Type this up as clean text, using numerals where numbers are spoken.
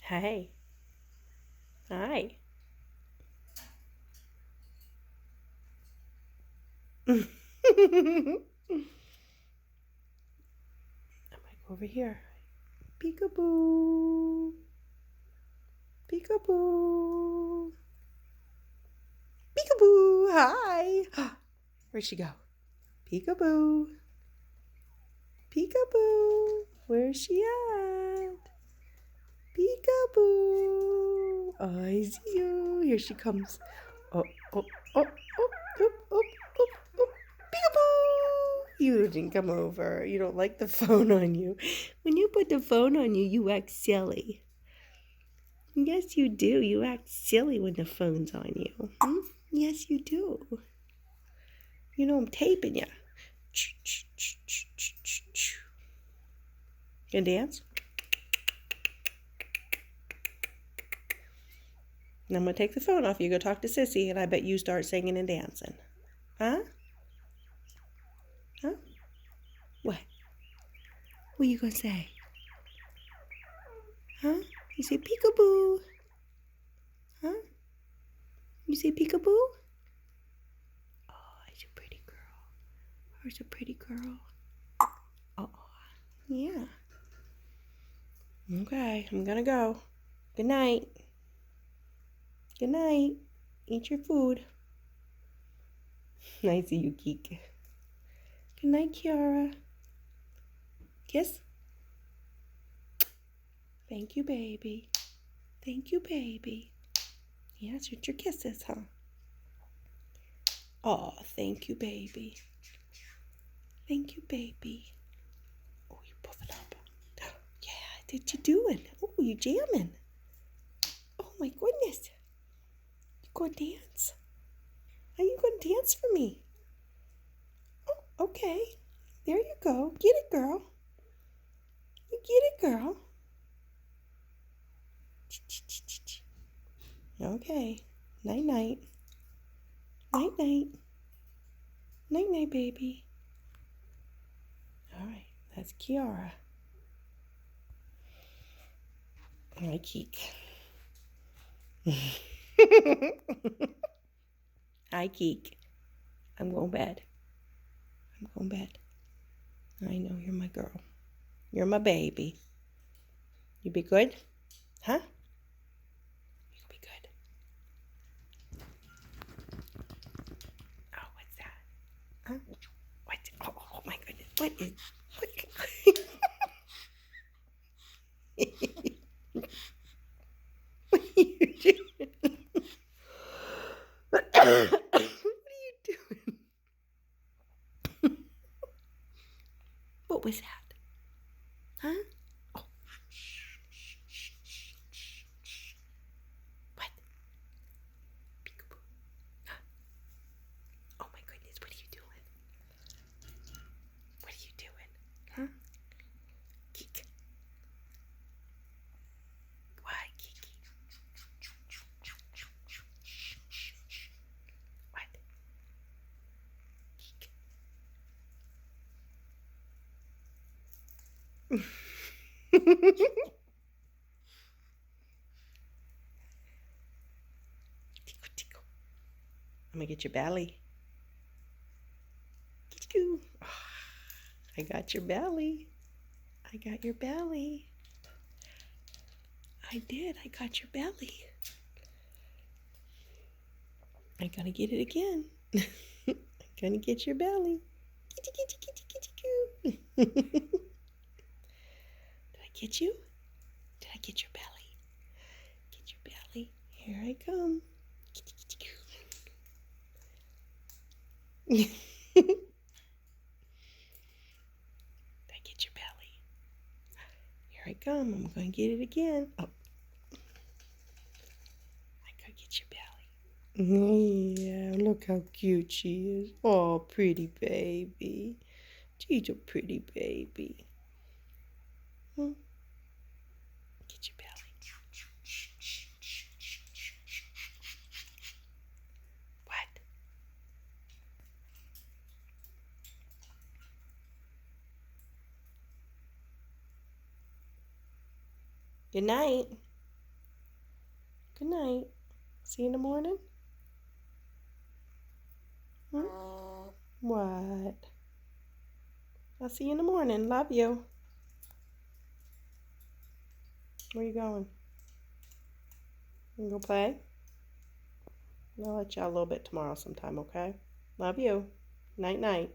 Hey. Hi. I might go over here. Peekaboo. Peekaboo. Peekaboo. Hi. Where'd she go? Peekaboo. Peekaboo. Where's she at? Peekaboo. Oh, I see you. Here she comes. Oh, oh, oh, oh, oh, oh, oh, oh. Peekaboo. You didn't come over. You don't like the phone on you. When you put the phone on you, you act silly. Yes, you do. You act silly when the phone's on you. Hmm? Yes, you do. You know I'm taping you. Gonna dance? And I'm gonna take the phone off. You go talk to Sissy, and I bet you start singing and dancing. Huh? Huh? What? What are you gonna say? Huh? You say peekaboo. Huh? You say peekaboo? Oh, she's a pretty girl. Where's a pretty girl? Oh, yeah. Okay, I'm gonna go. Good night. Good night. Eat your food. I see you, Geek. Good night, Kiara. Kiss. Thank you, baby. Thank you, baby. Yes, it's your kisses, huh? Oh, thank you, baby. Thank you, baby. Oh, you puff it up. Yeah, what you doing? Oh, you jamming. Oh, my goodness. You gonna dance? Are you gonna dance for me? Oh, okay. There you go. Get it, girl. You get it, girl. Okay. Night-night. Night-night. Night-night, baby. All right. That's Kiara. Hi, Keek. Hi, Keek. I'm going to bed. I'm going to bed. I know you're my girl. You're my baby. You be good? Huh? You be good. Oh, what's that? Huh? What? Oh my goodness. What is... What? What are you doing? What are you doing? What was that? Huh? Oh. What? Peekaboo. Oh my goodness, what are you doing? What are you doing? Huh? Geek. Why, Kiki? What? Geek. Tickle, tickle. I'm gonna get your belly. Tickle. I got your belly. I got your belly. I did. I got your belly. I'm gonna get it again. I'm gonna get your belly. Kitty, kitty, kitty, kitty, coo. Did I get you? Did I get your belly? Get your belly. Here I come. Kitty, kitty, coo. Did I get your belly? Here I come. I'm gonna get it again. Oh. I gotta get your belly. Yeah, look how cute she is. Oh, pretty baby. She's a pretty baby. Hmm? Get your belly. What? Good night. Good night. See you in the morning? Hmm? What? I'll see you in the morning. Love you. Where you going? You go play? I'll let you out a little bit tomorrow sometime, okay? Love you. Night, night.